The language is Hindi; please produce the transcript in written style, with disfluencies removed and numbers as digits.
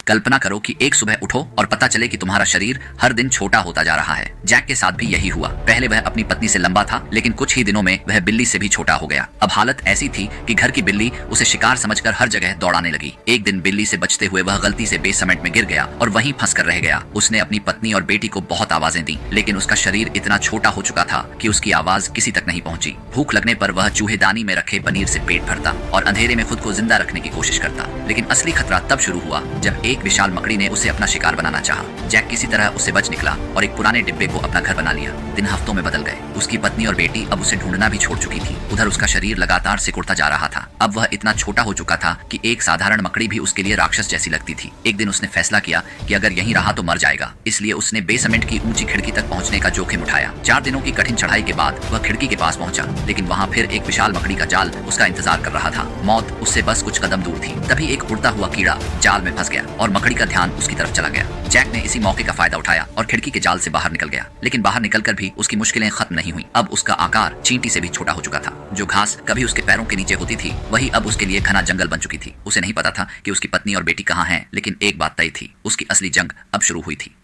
कल्पना करो कि एक सुबह उठो और पता चले कि तुम्हारा शरीर हर दिन छोटा होता जा रहा है। जैक के साथ भी यही हुआ। पहले वह अपनी पत्नी से लंबा था, लेकिन कुछ ही दिनों में वह बिल्ली से भी छोटा हो गया। अब हालत ऐसी थी कि घर की बिल्ली उसे शिकार समझकर हर जगह दौड़ाने लगी। एक दिन बिल्ली से बचते हुए वह गलती से बेसमेंट में गिर गया और वहीं फंस कर रह गया। उसने अपनी पत्नी और बेटी को बहुत आवाजें दी, लेकिन उसका शरीर इतना छोटा हो चुका था कि उसकी आवाज किसी तक नहीं पहुंची। भूख लगने पर वह चूहेदानी में रखे पनीर से पेट भरता और अंधेरे में खुद को जिंदा रखने की कोशिश करता। लेकिन असली खतरा तब शुरू हुआ जब एक विशाल मकड़ी ने उसे अपना शिकार बनाना चाहा। जैक किसी तरह उससे बच निकला और एक पुराने डिब्बे को अपना घर बना लिया। दिन हफ्तों में बदल गए। उसकी पत्नी और बेटी अब उसे ढूंढना भी छोड़ चुकी थी। उधर उसका शरीर लगातार सिकुड़ता जा रहा था। अब वह इतना छोटा हो चुका था कि एक साधारण मकड़ी भी उसके लिए राक्षस जैसी लगती थी। एक दिन उसने फैसला किया कि अगर यहीं रहा तो मर जाएगा, इसलिए उसने बेसमेंट की ऊंची खिड़की तक पहुंचने का जोखिम उठाया। 4 दिनों की कठिन चढ़ाई के बाद वह खिड़की के पास पहुंचा, लेकिन वहां फिर एक विशाल मकड़ी का जाल उसका इंतजार कर रहा था। मौत उससे बस कुछ कदम दूर थी। तभी एक उड़ता हुआ कीड़ा जाल में फंस गया और मकड़ी का ध्यान उसकी तरफ चला गया। जैक ने इसी मौके का फायदा उठाया और खिड़की के जाल से बाहर निकल गया। लेकिन बाहर निकलकर भी उसकी मुश्किलें खत्म नहीं हुई। अब उसका आकार चींटी से भी छोटा हो चुका था। जो घास कभी उसके पैरों के नीचे होती थी, वही अब उसके लिए घना जंगल बन चुकी थी। उसे नहीं पता था कि उसकी पत्नी और बेटी कहाँ हैं, लेकिन एक बात तय थी, उसकी असली जंग अब शुरू हुई थी।